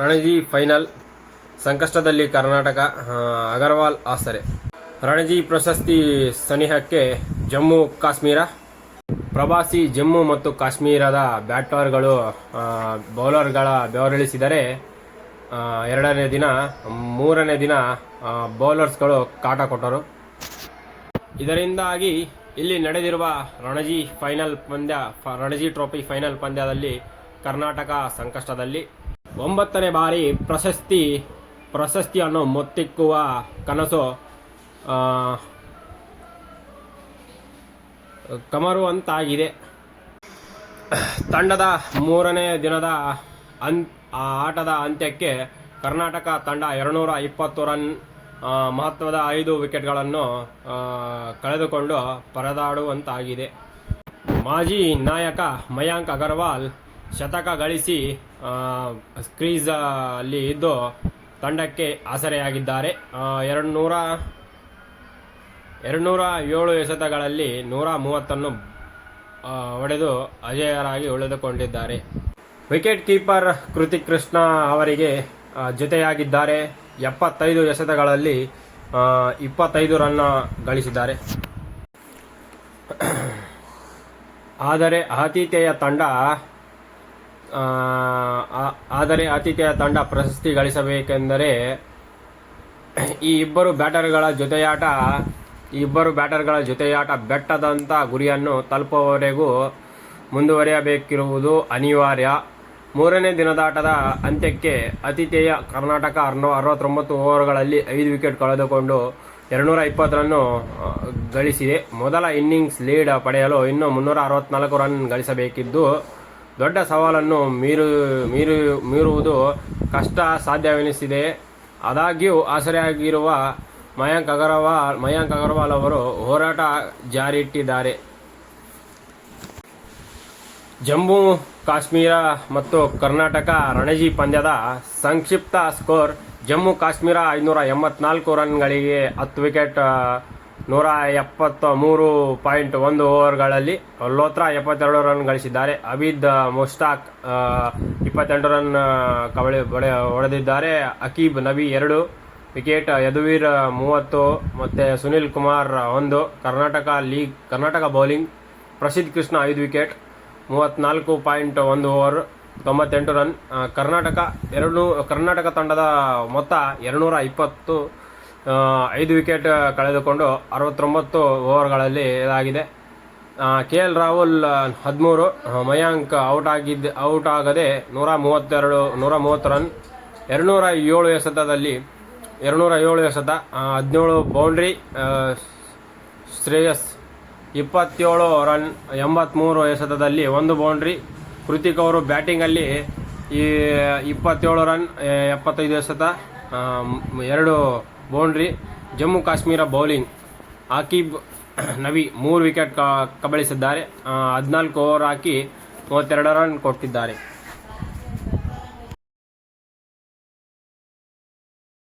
Ranji final ಸಂಕಷ್ಟದಲ್ಲಿ ಕರ್ನಾಟಕ, ಅಗರ್ವಾಲ್ ಆಸರೆ. ರಣಜಿ ಪ್ರಶಸ್ತಿ ಸನಿಹಕ್ಕೆ ಜಮ್ಮು ಕಾಶ್ಮೀರ. ಪ್ರವಾಸಿ ಜಮ್ಮು ಮತ್ತು ಕಾಶ್ಮೀರದ ಬ್ಯಾಟರ್ಗಳು ಬೌಲರ್ಗಳ ಬೆವರಿಳಿಸಿದರೆ ಎರಡನೇ ದಿನ, ಮೂರನೇ ದಿನ ಬೌಲರ್ಸ್ಗಳು ಕಾಟ ಕೊಟ್ಟರು. ಇದರಿಂದಾಗಿ ಇಲ್ಲಿ ನಡೆದಿರುವ ರಣಜಿ ಟ್ರೋಫಿ ಫೈನಲ್ ಪಂದ್ಯದಲ್ಲಿ ಕರ್ನಾಟಕ ಸಂಕಷ್ಟದಲ್ಲಿ. 9ನೇ ಬಾರಿ ಪ್ರಶಸ್ತಿಯನ್ನು ಮೊತ್ತಿಕ್ಕುವ ಕನಸು ಕಮರುವಂತಾಗಿದೆ. ತಂಡದ 3ನೇ ದಿನದ ಆಟದ ಅಂತ್ಯಕ್ಕೆ ಕರ್ನಾಟಕ ತಂಡ 220 ರನ್ ಮಹತ್ವದ 5 ವಿಕೆಟ್ಗಳನ್ನು ಕಳೆದುಕೊಂಡು ಪರದಾಡುವಂತಾಗಿದೆ. ಮಾಜಿ ನಾಯಕ ಮಯಾಂಕ್ ಅಗರ್ವಾಲ್ ಶತಕ ಗಳಿಸಿ ಕ್ರೀಸ್ ಅಲ್ಲಿ ಇದ್ದು ತಂಡಕ್ಕೆ ಆಸರೆಯಾಗಿದ್ದಾರೆ. 207 ಎಸೆತಗಳಲ್ಲಿ 130 ಹೊಡೆದು ಅಜೇಯರಾಗಿ ಉಳಿದುಕೊಂಡಿದ್ದಾರೆ. ವಿಕೆಟ್ ಕೀಪರ್ ಕೃತಿಕ್ ಕೃಷ್ಣ ಅವರಿಗೆ ಜೊತೆಯಾಗಿದ್ದಾರೆ. 75 ಎಸೆತಗಳಲ್ಲಿ 25 ರನ್ ಗಳಿಸಿದ್ದಾರೆ. ಆದರೆ ಆತಿಥೇಯ ತಂಡ ಪ್ರಶಸ್ತಿ ಗಳಿಸಬೇಕೆಂದರೆ ಈ ಇಬ್ಬರು ಬ್ಯಾಟರ್ಗಳ ಜೊತೆಯಾಟ ಬೆಟ್ಟದಂತ ಗುರಿಯನ್ನು ತಲುಪುವವರೆಗೂ ಮುಂದುವರಿಯಬೇಕಿರುವುದು ಅನಿವಾರ್ಯ. 3ನೇ ದಿನದಾಟದ ಅಂತ್ಯಕ್ಕೆ ಆತಿಥೇಯ ಕರ್ನಾಟಕ 69 ಓವರ್ಗಳಲ್ಲಿ 5 ವಿಕೆಟ್ ಕಳೆದುಕೊಂಡು 220 ರನ್ ಗಳಿಸಿದೆ. ಮೊದಲ ಇನ್ನಿಂಗ್ಸ್ ಲೀಡ್ ಪಡೆಯಲು ಇನ್ನೂ 364 ರನ್ ಗಳಿಸಬೇಕಿದ್ದು ದೊಡ್ಡ ಸವಾಲನ್ನು ಮೀರುವುದು ಕಷ್ಟ ಸಾಧ್ಯವೆನಿಸಿದೆ. ಆದಾಗ್ಯೂ ಆಸರೆಯಾಗಿರುವ ಮಯಾಂಕ್ ಅಗರ್ವಾಲ್ ಅವರು ಹೋರಾಟ ಜಾರಿಯಿಟ್ಟಿದ್ದಾರೆ. ಜಮ್ಮು ಕಾಶ್ಮೀರ ಮತ್ತು ಕರ್ನಾಟಕ ರಣಜಿ ಪಂದ್ಯದ ಸಂಕ್ಷಿಪ್ತ ಸ್ಕೋರ್: ಜಮ್ಮು ಕಾಶ್ಮೀರ 584 ರನ್ಗಳಿಗೆ 10 ವಿಕೆಟ್ 173.1 ಓವರ್ಗಳಲ್ಲಿ. ಲೋತ್ರಾ 72 ರನ್ ಗಳಿಸಿದ್ದಾರೆ. ಅಬೀದ್ ಮುಷ್ತಾಕ್ 28 ರನ್ ಹೊಡೆದಿದ್ದಾರೆ. ಅಕೀಬ್ ನಬಿ 2 ವಿಕೆಟ್, ಯದುವೀರ್ 30 ಮತ್ತು ಸುನಿಲ್ ಕುಮಾರ್ 1. ಕರ್ನಾಟಕ ಬೌಲಿಂಗ್: ಪ್ರಸಿದ್ಧ Krishna 5 wicket 34.1 over 98 run. Karnataka ತಂಡದ ಮೊತ್ತ 220, 5 ವಿಕೆಟ್ ಕಳೆದುಕೊಂಡು 69 ಓವರ್ಗಳಲ್ಲಿ ಇದಾಗಿದೆ. ಕೆಎಲ್ ರಾಹುಲ್ 13, ಮಯಾಂಕ್ ಔಟ್ ಆಗದೆ 130 ರನ್. 207 ಎಸೆತ 17 ಬೌಂಡ್ರಿ. ಶ್ರೇಯಸ್ 27 ರನ್ 83 ಎಸೆತದಲ್ಲಿ 1 ಬೌಂಡ್ರಿ. ಕೃತಿಕ್ ಅವರು ಬ್ಯಾಟಿಂಗಲ್ಲಿ 27 ರನ್ 75 ಎಸೆತ 2 boundary. Jammu Kashmir bowling: Aqib Nabi 3 wicket ಕಬಳಿಸಿದ್ದಾರೆ. 14 ಓವರ್ ಹಾಕಿ 32 ರನ್ ಕೊಟ್ಟಿದ್ದಾರೆ.